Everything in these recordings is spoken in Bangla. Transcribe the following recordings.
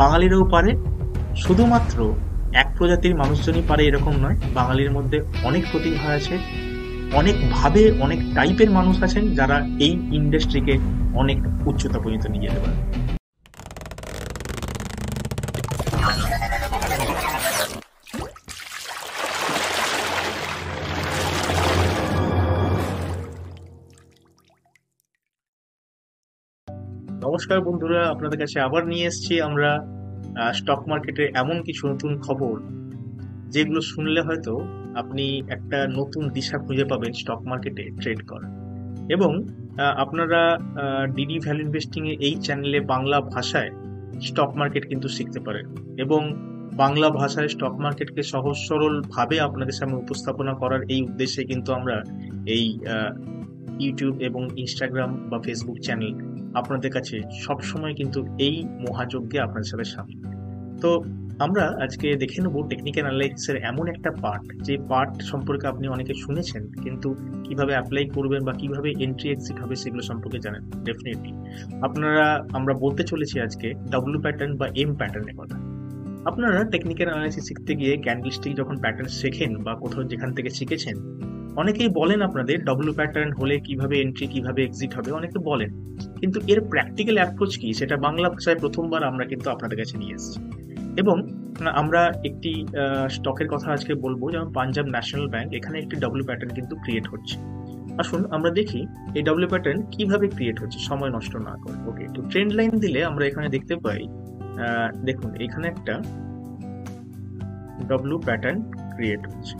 বাঙালিরাও পারে, শুধুমাত্র এক প্রজাতির মানুষজনই পারে এরকম নয়। বাঙালির মধ্যে অনেক প্রতিভা আছে, অনেক ভাবে অনেক টাইপের মানুষ আছেন যারা এই ইন্ডাস্ট্রিকে অনেক উচ্চতা পর্যন্ত নিয়ে যেতে পারে। নমস্কার বন্ধুরা, আপনাদের কাছে আবার নিয়ে এসেছি আমরা স্টক মার্কেটের এমন কিছু নতুন খবর যেগুলো শুনলে হয়তো আপনি একটা নতুন দিশা খুঁজে পাবেন স্টক মার্কেটে ট্রেড করার। এবং আপনারা ডিডি ভ্যালু ইনভেস্টিং এ এই চ্যানেলে বাংলা ভাষায় স্টক মার্কেট কিন্তু শিখতে পারেন, এবং বাংলা ভাষায় স্টক মার্কেটকে সহজ সরল ভাবে আপনাদের সামনে উপস্থাপনা করার এই উদ্দেশ্যে কিন্তু আমরা এই ইউটিউব এবং ইনস্টাগ্রাম বা ফেসবুক চ্যানেল আপনাদের কাছে সবসময় কিন্তু এই মহাযজ্ঞে আপনাদের সাথে সামিল। তো আমরা আজকে দেখে নেব টেকনিক্যাল অ্যানালাইসিসের এমন একটা পার্ট, যে পার্ট সম্পর্কে আপনি অনেকে শুনেছেন, কিন্তু কিভাবে অ্যাপ্লাই করবেন বা কিভাবে এন্ট্রি এক্সিট হবে সেগুলো সম্পর্কে জানেন ডেফিনেটলি আপনারা। আমরা বলতে চলেছি আজকে ডাব্লিউ প্যাটার্ন বা এম প্যাটার্নের কথা। আপনারা টেকনিক্যাল অ্যানালাইসিস শিখতে গিয়ে ক্যান্ডেলস্টিক যখন প্যাটার্ন শেখেন বা কোথাও যেখান থেকে শিখেছেন, অনেকেই বলেন আপনাদের ডাব্লিউ প্যাটার্ন হলে কিভাবে এন্ট্রি কিভাবে এক্সিট হবে, অনেকে বলেন, কিন্তু এর প্র্যাকটিক্যাল অ্যাপ্রোচ কি সেটা বাংলা ভাষায় প্রথমবার আমরা কিন্তু আপনাদের কাছে নিয়ে এসেছি। এবং আমরা একটি স্টকের কথা আজকে বলবো, যেমন পাঞ্জাব ন্যাশনাল ব্যাংক, এখানে একটি ডাব্লিউ প্যাটার্ন কিন্তু ক্রিয়েট হচ্ছে। আসুন আমরা দেখি এই ডাব্লিউ প্যাটার্ন কিভাবে ক্রিয়েট হচ্ছে সময় নষ্ট না করে। ওকে, তো ট্রেন্ড লাইন দিলে আমরা এখানে দেখতে পাই, দেখুন এখানে একটা ডাব্লিউ প্যাটার্ন ক্রিয়েট হচ্ছে।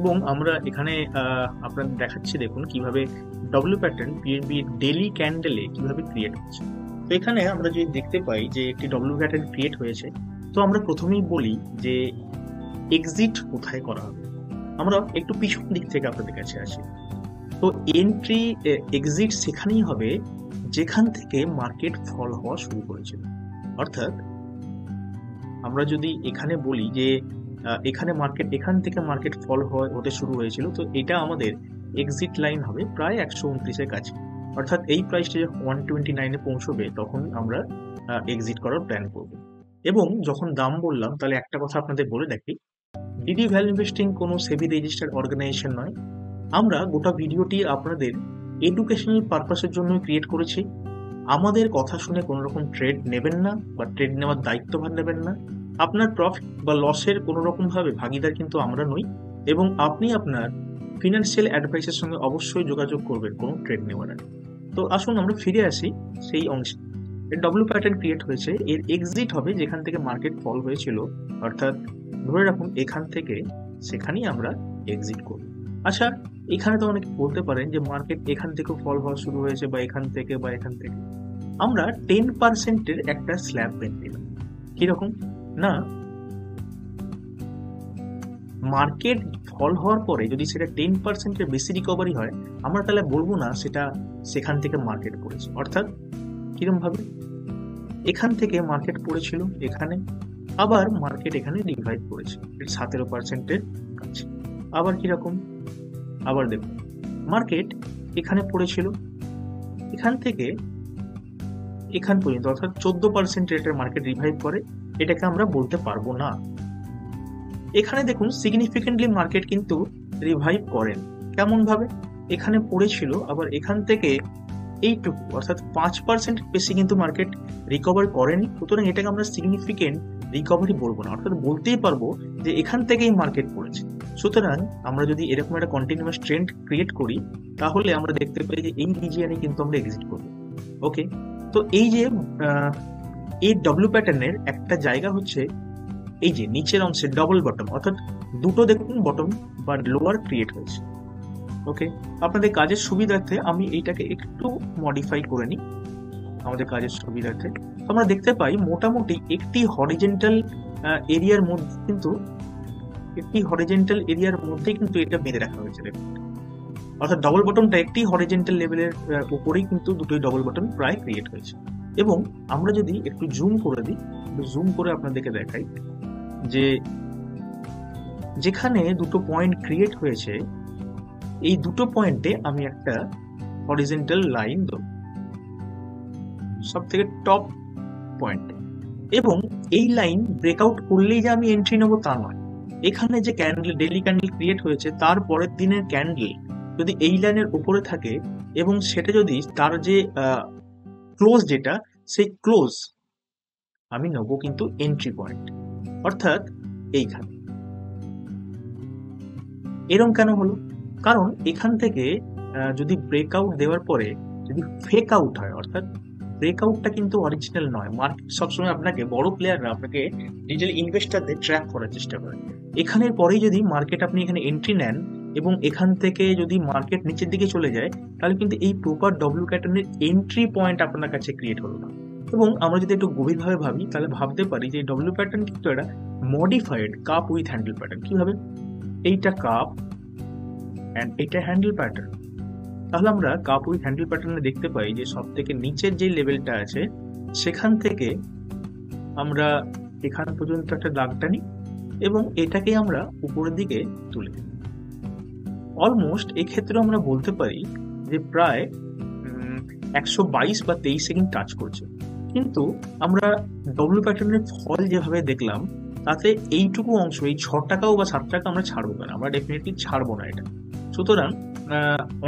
এবং আমরা এখানে আপনাদের দেখাচ্ছি, দেখুন কিভাবে ডাব্লিউ প্যাটার্ন পিএনবি ডেইলি ক্যান্ডেলে কিভাবে ক্রিয়েট হচ্ছে। তো এখানে আমরা যদি দেখতে পাই যে একটি ডাব্লিউ প্যাটার্ন ক্রিয়েট হয়েছে, তো আমরা প্রথমেই বলি যে এক্সিট কোথায় করা হবে। আমরা একটু পিছন দিক থেকে আপনাদের কাছে আসি। তো এন্ট্রি এক্সিট সেখানেই হবে যেখান থেকে মার্কেট ফল হওয়া শুরু করেছিল। অর্থাৎ আমরা যদি এখানে বলি যে এখানে মার্কেট, এখান থেকে মার্কেট ফল হতে শুরু হয়েছিল, তো এটা আমাদের এক্সিট লাইন হবে প্রায় 129-এর কাছে। অর্থাৎ এই প্রাইসটা যখন 129-এ পৌঁছবে তখন আমরা এক্সিট করার প্ল্যান করব। এবং যখন দাম বললাম, তাহলে একটা কথা আপনাদের বলে দেখি, ডিডি ভ্যালু ইনভেস্টিং কোনো সেবি রেজিস্টার্ড অর্গানাইজেশন নয়। আমরা গোটা ভিডিওটি আপনাদের এডুকেশনাল পারপাসের জন্য ক্রিয়েট করেছি। আমাদের কথা শুনে কোনো রকম ট্রেড নেবেন না বা ট্রেড নেওয়ার দায়িত্বভার নেবেন না। আপনার প্রফিট বা লসের কোনো রকম ভাবে ভাগিদার কিন্তু আমরা নই, এবং আপনি আপনার ফিনান্সিয়াল অ্যাডভাইসের সঙ্গে অবশ্যই যোগাযোগ করবেন কোনো ট্রেড নেওয়ার আগে। তো আসুন আমরা ফিরে আসি সেই অংশে। এর ডাব্লিউ প্যাটার্ন ক্রিয়েট হয়েছে, এর এক্সিট হবে যেখান থেকে মার্কেট ফল হয়েছিল। অর্থাৎ ধরে রাখুন এখান থেকে সেখানেই আমরা এক্সিট করব। আচ্ছা, এখানে তো অনেকে বলতে পারেন যে মার্কেট এখান থেকেও ফল হওয়া শুরু হয়েছে বা এখান থেকে বা এখান থেকে। আমরা 10%-এর একটা স্ল্যাব পেন দিলাম। কিরকম না, মার্কেট ফল হওয়ার পরে যদি সেটা 10%-এর বেশি রিকভারি হয়, আমরা তাহলে বলবো না সেটা সেখান থেকে মার্কেট পড়েছে। অর্থাৎ কিরকম ভাবে, এখান থেকে মার্কেট পড়েছিল এখানে, আবার মার্কেট এখানে রিভাইভ করেছে 17%-এর কাছে। আবার কিরকম, আবার দেখুন মার্কেট এখানে পড়েছিল, এখান থেকে এখান পর্যন্ত, অর্থাৎ 14% রেটের মার্কেট রিভাইভ করে, এটাকে আমরা বলতে পারবো না। এখানে দেখুন সিগনিফিকেন্টলি মার্কেট কিন্তু রিভাইভ করেন। কেমন ভাবে, এখানে পড়েছিল, আবার এখান থেকে এইটুকু অর্থাৎ 5% বেশি কিন্তু মার্কেট রিকভার করেনি। সুতরাং এটাকে আমরা সিগনিফিকেন্ট রিকভারি বলবো না, অর্থাৎ বলতেই পারবো যে এখান থেকেই মার্কেট পড়েছে। সুতরাং আমরা যদি এরকম একটা কন্টিনিউয়াস ট্রেন্ড ক্রিয়েট করি, তাহলে আমরা দেখতে পাই যে এই রিজিয়নে কিন্তু আমরা এক্সিট করবো। ওকে, তো এই যে এই ডব্লিউ প্যাটার্নের একটা জায়গা হচ্ছে এই যে নিচের অংশে ডবল বটম, অর্থাৎ দুটো দেখুন বটম বা লোয়ার ক্রিয়েট হয়েছে। ওকে, আপনাদের কাজের সুবিধার্থে আমি এইটাকে একটু মডিফাই করে নিই আমাদের কাজের সুবিধার্থে। আমরা দেখতে পাই মোটামুটি একটি হরিজেন্টাল এরিয়ার মধ্যে কিন্তু এটা বেঁধে রাখা হয়েছে, অর্থাৎ ডবল বটনটা একটি হরিজেন্টাল লেভেলের উপরেই কিন্তু দুটোই ডবল বটন প্রায় ক্রিয়েট হয়েছে। এবং আমরা যদি একটু জুম করে দিই, জুম করে আপনাদেরকে দেখাই যে যেখানে দুটো পয়েন্ট ক্রিয়েট হয়েছে এই দুটো পয়েন্টে আমি একটা হরিজেন্টাল লাইন দেব সব থেকে টপ পয়েন্টে, এবং এই লাইন ব্রেকআউট করলেই যে আমি এন্ট্রি নেবো তা নয়। এখানে যে ক্যান্ডেল ডেইলি ক্যান্ডেল ক্রিয়েট হয়েছে তার পরের দিনের ক্যান্ডেল যদি এই লাইনের উপরে থাকে এবং সেটা যদি তার যে ক্লোজ যেটা সেই ক্লোজ আমি নেবো কিন্তু এন্ট্রি পয়েন্ট, অর্থাৎ এইখানে। এরকম কেন হলো? কারণ এখান থেকে যদি ব্রেকআউট দেওয়ার পরে যদি ফেক আউট হয়, অর্থাৎ ব্রেকআউটটা কিন্তু অরিজিনাল নয়। মার্কেট সবসময় আপনাকে, বড় প্লেয়াররা আপনাকে রিটেল ইনভেস্টরদের ট্র্যাপ করার চেষ্টা করে। এখানের পরেই যদি মার্কেট আপনি এখানে এন্ট্রি নেন এবং এখান থেকে যদি মার্কেট নিচের দিকে চলে যায় তাহলে কিন্তু এই প্রপার ডব্লিউ প্যাটার্নের এন্ট্রি পয়েন্ট আপনার কাছে ক্রিয়েট হলো না। এবং আমরা যদি একটু গভীরভাবে ভাবি তাহলে ভাবতে পারি যে ডব্লিউ প্যাটার্ন কিন্তু একটা modified cup with handle pattern. কিভাবে? এইটা কাপ এন্ড এটা হ্যান্ডেল প্যাটার্ন। তাহলে আমরা কাপ উইথ হ্যান্ডেল প্যাটার্নে দেখতে পাই যে সব থেকে নিচের যে লেভেলটা আছে সেখান থেকে আমরা এখান পর্যন্ত একটা দাগ টানি এবং এটাকে আমরা উপরের দিকে তুলে দিই। অলমোস্ট এক্ষেত্রে আমরা বলতে পারি যে প্রায় 122 বা 23 সেকেন্ড টাচ করছে। কিন্তু আমরা ডব্লিউ প্যাটার্নের ফল যেভাবে দেখলাম তাতে এইটুকু অংশ, এই 6 টাকাও বা 7 টাকা আমরা ছাড়বো না, আমরা ডেফিনেটলি ছাড়বো না এটা। সুতরাং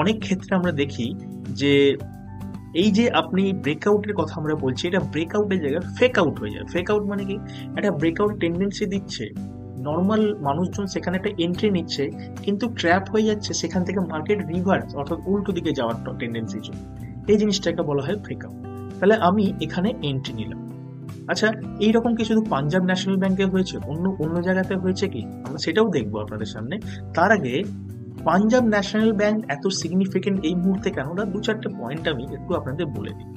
অনেক ক্ষেত্রে আমরা দেখি যে এই যে আপনি ব্রেকআউটের কথা আমরা বলছি, এটা ব্রেকআউটের জায়গায় ফেক আউট হয়ে যায়। ফেক আউট মানে কি? একটা ব্রেকআউট টেন্ডেন্সি দিচ্ছে, নর্মাল মানুষজন সেখানে একটা এন্ট্রি নিচ্ছে কিন্তু ট্র্যাপ হয়ে যাচ্ছে, সেখান থেকে মার্কেট রিভার্স অর্থাৎ উল্টো দিকে যাওয়ার টেন্ডেন্সি জন্য, এই জিনিসটাকে বলা হয় ফেক আউট। তাহলে আমি এখানে এন্ট্রি নিলাম। আচ্ছা, এইরকম কি শুধু পাঞ্জাব ন্যাশনাল ব্যাংকে হয়েছে? অন্য জায়গাতে হয়েছে কি? আমরা সেটাও দেখবো আপনাদের সামনে। তার আগে পাঞ্জাব ন্যাশনাল ব্যাংক এত সিগনিফিকেন্ট এই মুহূর্তে কেন, না 2-4টে পয়েন্ট আমি একটু আপনাদের বলে দিই।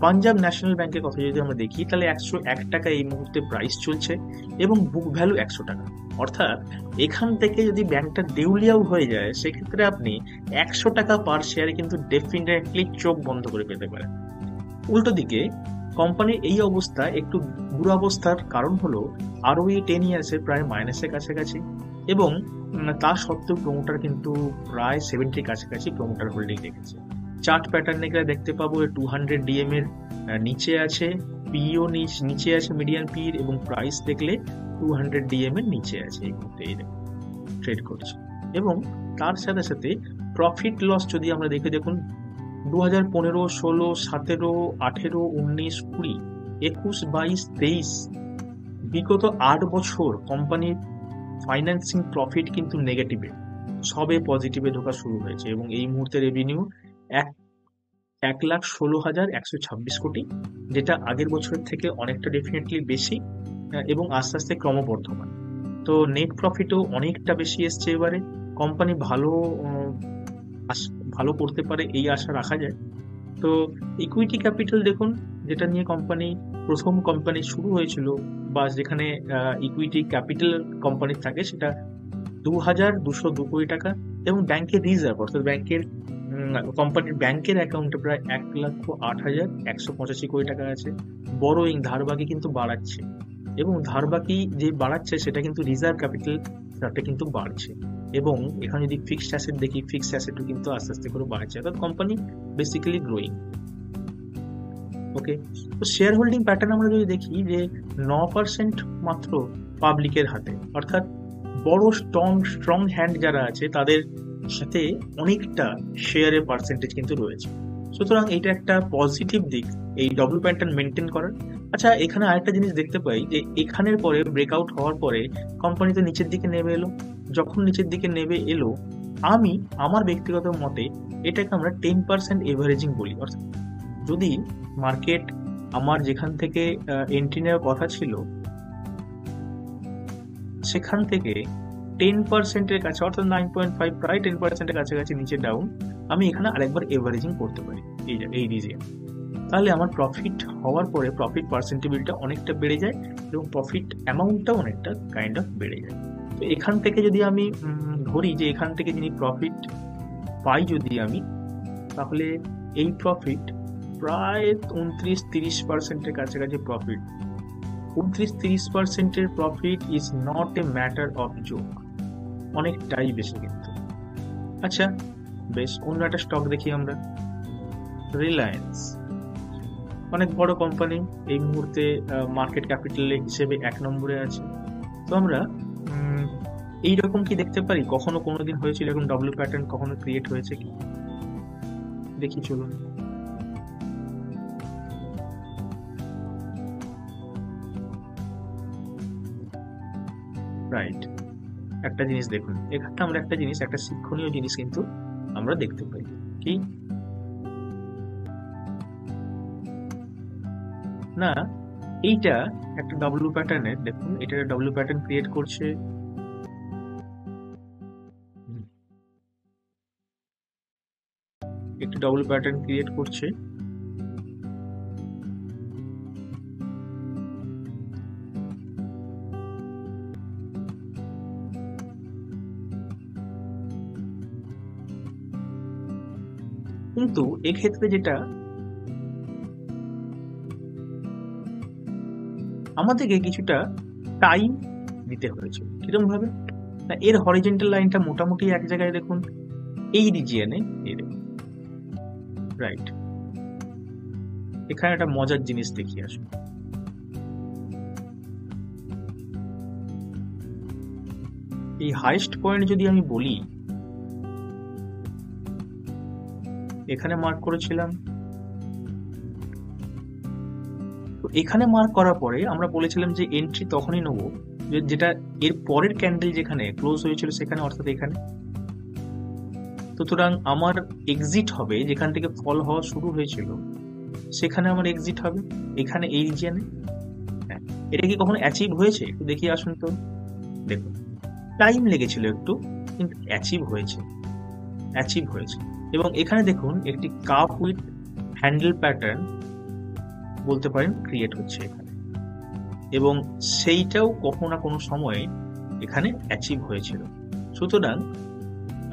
পাঞ্জাব ন্যাশনাল ব্যাংকের কথা যদি আমরা দেখি তাহলে 101 টাকা এই মুহূর্তে প্রাইস চলছে এবং বুক ভ্যালু 100 টাকা। অর্থাৎ এখান থেকে যদি ব্যাংকটা দেউলিয়াও হয়ে যায় সেক্ষেত্রে আপনি 100 টাকা পার শেয়ারে কিন্তু ডেফিনেটলি চোখ বন্ধ করে পেতে পারেন। উল্টো দিকে কোম্পানির এই অবস্থা, একটু দুরবস্থার কারণ হলো ROE 10 ইয়ার্সের প্রায় মাইনাসের কাছাকাছি এবং তা সত্ত্বেও প্রমোটার কিন্তু প্রায় 70 কাছাকাছি প্রমোটার হোল্ডিং রেখেছে। চার্ট প্যাটার্নে গেলে দেখতে পাবো 200 ডিএম এর নিচে আছে, পিও নিচে আছে মিডিয়ান পির, এবং প্রাইস দেখলে 200 ডিএম এর নিচে আছে এই মুহূর্তে ট্রেড করছে। এবং তার সাথে সাথে প্রফিট লস যদি আমরা দেখে দেখুন 2015, 16, 17, 18, 19, 20, 21, 22, 23 বিগত 8 বছর কোম্পানির ফাইন্যান্সিং প্রফিট কিন্তু নেগেটিভে, সবে পজিটিভে ঢোকা শুরু হয়েছে এবং এই মুহূর্তে রেভিনিউ 1,16,126 কোটি, যেটা আগের বছরের থেকে অনেকটা ডেফিনেটলি বেশি এবং আস্তে আস্তে ক্রমবর্ধমান। তো নেট প্রফিটও অনেকটা বেশি এসছে এবারে। কোম্পানি ভালো করতে পারে এই আশা রাখা যায়। তো ইকুইটি ক্যাপিটাল দেখুন, যেটা নিয়ে প্রথম কোম্পানি শুরু হয়েছিল বা যেখানে ইকুইটি ক্যাপিটাল কোম্পানির থাকে সেটা 2,202 কোটি টাকা, এবং ব্যাংকের রিজার্ভ অর্থাৎ কোম্পানির ব্যাংকের অ্যাকাউন্টে প্রায় 1,08,185 কোটি টাকা আছে। বড়োইং ধারবাকি কিন্তু বাড়াচ্ছে এবং ধারবাকি যে বাড়াচ্ছে সেটা কিন্তু রিজার্ভ ক্যাপিটালটা কিন্তু বাড়ছে, এবং এখানে যদি ফিক্সড অ্যাসেট দেখি, ফিক্সড অ্যাসেটও কিন্তু আস্তে আস্তে করে বাড়ছে, অর্থাৎ কোম্পানি বেসিক্যালি গ্রোয়িং। ওকে, তো শেয়ার হোল্ডিং প্যাটার্ন আমরা যদি দেখি যে 9% মাত্র পাবলিকের হাতে, অর্থাৎ বড় স্ট্রং হ্যান্ড যারা আছে তাদের সাথে অনেকটা শেয়ারের পার্সেন্টেজ কিন্তু রয়েছে। সুতরাং এটা একটা পজিটিভ দিক এই ডব্লিউ প্যাটার্ন মেনটেন করার। আচ্ছা, এখানে আরেকটা জিনিস দেখতে পাই যে এখানের পরে ব্রেকআউট হওয়ার পরে কোম্পানি তো নিচের দিকে নেমে এলো। যখন নিচের দিকে নেমে এলো, আমি আমার ব্যক্তিগত মতে এটাকে আমরা 10% এভারেজিং বলি। অর্থাৎ যদি মার্কেট আমার যেখান থেকে এন্ট্রি নেওয়ার কথা ছিল সেখান থেকে 10%-এর কাছে, অর্থাৎ 9.5, প্রায় 10%-এর কাছাকাছি নিচে ডাউন, আমি এখানে আরেকবার এভারেজিং করতে পারি এই রিজিয়ন। তাহলে আমার প্রফিট হওয়ার পরে প্রফিট পার্সেন্টেবিলিটা অনেকটা বেড়ে যায় এবং প্রফিট অ্যামাউন্টটাও অনেকটা কাইন্ড অফ বেড়ে যায়। তো এখান থেকে যদি আমি ধরি যে এখান থেকে যিনি প্রফিট পাই যদি আমি, তাহলে এই প্রফিট প্রায় 29-30%-এর কাছাকাছি প্রফিট। 29-30%-এর profit is not a matter of joke, অনেকটাই বেশি কিন্তু। আচ্ছা বেশ, অন্য একটা স্টক দেখি আমরা, রিলায়েন্স। অনেক বড় কোম্পানি, এই মুহূর্তে মার্কেট ক্যাপিটাল হিসেবে 1 নম্বরে আছে। তো আমরা এইরকম কি দেখতে পারি, কখনো কোনোদিন হয়েছিল এরকম ডব্লিউ প্যাটার্ন, কখনো ক্রিয়েট হয়েছে কি দেখি চলুন। রাইট, একটা জিনিস দেখুন এখানে আমরা একটা জিনিস, একটা শিক্ষণীয় জিনিস কিন্তু আমরা দেখতে পাই কি না, এইটা একটা ডব্লিউ প্যাটার্নের, দেখুন এটা ডব্লিউ প্যাটার্ন ক্রিয়েট করছে, একটি ডব্লিউ প্যাটার্ন ক্রিয়েট করছে, কিন্তু এক্ষেত্রে যেটা আমাদেরকে কিছুটা টাইম দিতে হয়েছে, কিরকম ভাবে না, এর হরিজন্টাল লাইনটা মোটামুটি এক জায়গায় দেখুন এই রিজিয়নে, এই দেখুন রাইট। এখানে একটা মজার জিনিস দেখি আসুন, এই হাইয়েস্ট পয়েন্ট যদি আমি বলি, এখানে মার্ক করেছিলাম, তো এখানে মার্ক করার পরে আমরা বলেছিলাম যে এন্ট্রি তখনই নেবো যেটা এর পরের ক্যান্ডেল যেখানে ক্লোজ হয়েছিল সেখানে, অর্থাৎ এখানে। সুতরাং আমার এক্সিট হবে যেখান থেকে ফল হওয়া শুরু হয়েছিল, সেখানে আমার এক্সিট হবে এখানে এই রিজিয়নে। এটা কি কখনো অ্যাচিভ হয়েছে একটু দেখি আসুন তো, দেখুন টাইম লেগেছিল একটু, কিন্তু অ্যাচিভ হয়েছে, অ্যাচিভ হয়েছে। এবং এখানে দেখুন একটি কাপ উইথ হ্যান্ডেল প্যাটার্ন বলতে পারেন ক্রিয়েট হচ্ছে এখানে, এবং সেইটাও কখনো না কোনো সময়ে এখানে অ্যাচিভ হয়েছিল। সুতরাং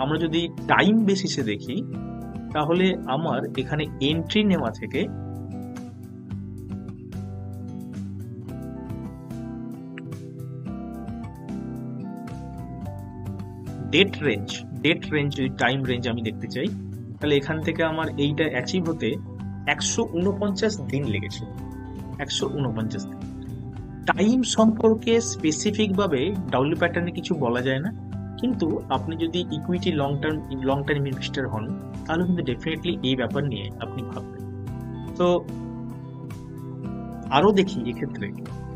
আমরা যদি টাইম বেসিসে দেখি, তাহলে আমার এখানে এন্ট্রি নেওয়া থেকে ডেট রেঞ্জ যদি টাইম রেঞ্জ আমি দেখতে চাই, তাহলে এখান থেকে আমার এইটা অ্যাচিভ হতে 149 দিন লেগেছিল, 149 দিন। টাইম সম্পর্কে স্পেসিফিক ভাবে ডব্লিউ প্যাটার্নে কিছু বলা যায় না, কিন্তু আপনি যদি ইকুইটি লং টার্ম ইনভেস্টর হন, তাহলে কিন্তু ডেফিনেটলি এই ব্যাপার নিয়ে আপনি ভাববেন। তো আরো দেখি এক্ষেত্রে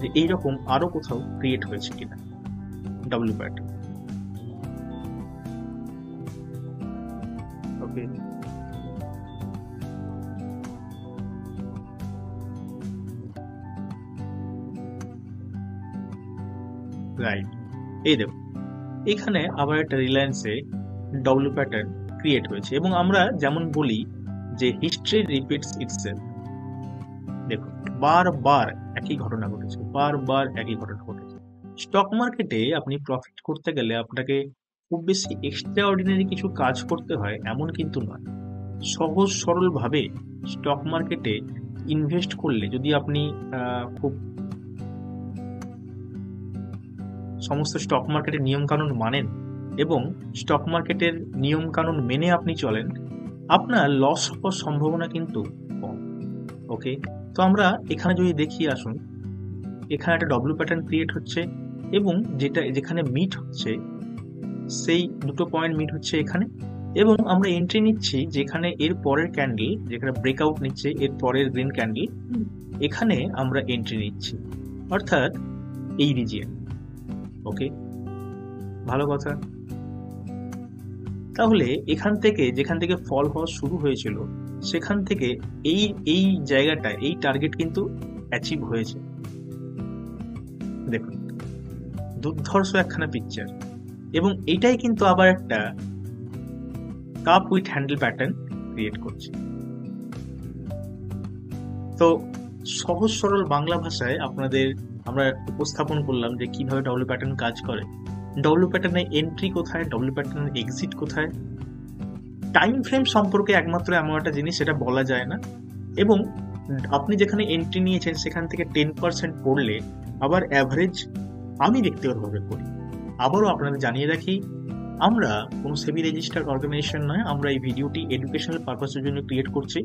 যে এইরকম আরো কোথাও ক্রিয়েট হয়েছে কিনা ডব্লিউ প্যাটার্ন। ওকে, রাইট, এই দেখো এখানে আবার একটা রিলায়েন্সে ডব্লিউ প্যাটার্ন ক্রিয়েট হয়েছে, এবং আমরা যেমন বলি যে হিস্ট্রি রিপিটস ইটসেলফ। দেখুন বারবার একই ঘটনা ঘটেছে, বারবার একই ঘটনা ঘটেছে। স্টক মার্কেটে আপনি প্রফিট করতে গেলে আপনাকে খুব বেশি এক্সট্রা অর্ডিনারি কিছু কাজ করতে হয় এমন কিন্তু নয়। সহজ সরল ভাবে স্টক মার্কেটে ইনভেস্ট করলে, যদি আপনি খুব সমস্ত স্টক মার্কেটের নিয়ম কানুন মানেন এবং স্টক মার্কেটের নিয়ম কানুন মেনে আপনি চলেন, আপনার লস হওয়ার সম্ভাবনা কিন্তু কম। ওকে, তো আমরা এখানে যদি দেখি আসুন, এখানে একটা ডব্লিউ প্যাটার্ন ক্রিয়েট হচ্ছে, এবং যেখানে মিট হচ্ছে সেই দুটো পয়েন্ট মিট হচ্ছে এখানে, এবং আমরা এন্ট্রি নিচ্ছি যেখানে এর পরের ক্যান্ডেল, যেখানে ব্রেকআউট নিচ্ছে এর পরের গ্রিন ক্যান্ডেল, এখানে আমরা এন্ট্রি নিচ্ছি, অর্থাৎ এই রিজিয়ন। ওকে, ভালো কথা। তাহলে এখান থেকে যেখান থেকে ফল হওয়া শুরু হয়েছিল, সেখান থেকে এই জায়গাটা, এই টার্গেট কিন্তু অ্যাচিভ হয়েছে। দেখুন দুর্ধর্ষ একখানা পিকচার, এবং এটাই কিন্তু আবার একটা cup with handle pattern create করছে। তো সহজ সরল বাংলা ভাষায় আপনাদের আমরা উপস্থাপন করলাম যে কিভাবে ডব্লিউ প্যাটার্ন কাজ করে, ডব্লিউ প্যাটার্নের এন্ট্রি কোথায়, ডব্লিউ প্যাটার্নের এক্সিট কোথায়। টাইম ফ্রেম সম্পর্কে একমাত্র এমন একটা জিনিস সেটা বলা যায় না, এবং আপনি যেখানে এন্ট্রি নিয়েছেন সেখান থেকে 10% পড়লে আবার অ্যাভারেজ আমি ব্যক্তিগতভাবে করি। আবারও আপনাদের জানিয়ে রাখি, আমরা কোনো সেবি রেজিস্টার্ড অর্গানাইজেশন নয়, আমরা এই ভিডিওটি এডুকেশনাল পারপাসের জন্য ক্রিয়েট করছি।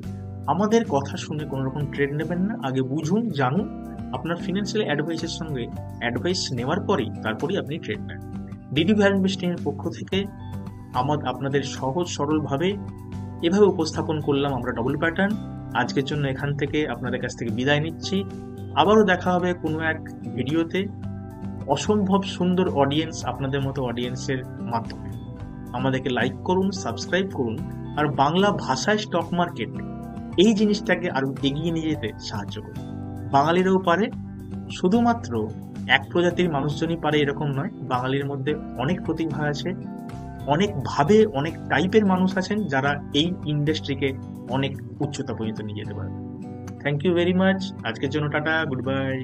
আমাদের কথা শুনে কোনো রকম ট্রেড নেবেন না, আগে বুঝুন জানুন, আপনার ফিনান্সিয়াল অ্যাডভাইসের সঙ্গে অ্যাডভাইস নেওয়ার পরেই তারপরেই আপনি ট্রেড নেন। ডিডি ভ্যালু ইনভেস্টিং এর পক্ষ থেকে আপনাদের সহজ সরলভাবে এভাবে উপস্থাপন করলাম আমরা ডবল প্যাটার্ন। আজকের জন্য এখান থেকে আপনাদের কাছ থেকে বিদায় নিচ্ছি। আবারও দেখা হবে কোনো এক ভিডিওতে অসম্ভব সুন্দর অডিয়েন্স, আপনাদের মতো অডিয়েন্সের মাধ্যমে। আমাদেরকে লাইক করুন, সাবস্ক্রাইব করুন, আর বাংলা ভাষায় স্টক মার্কেট এই জিনিসটাকে আরো এগিয়ে নিয়ে যেতে সাহায্য করুন। বাঙালিরাও পারে, শুধুমাত্র এক প্রজাতির মানুষজনই পারে এরকম নয়, বাঙালির মধ্যে অনেক প্রতিভা আছে, অনেক ভাবে অনেক টাইপের মানুষ আছেন যারা এই ইন্ডাস্ট্রিকে অনেক উচ্চতা পর্যন্ত নিয়ে যেতে পারে। Thank you very much. আজকের জন্য টাটা, গুড বাই।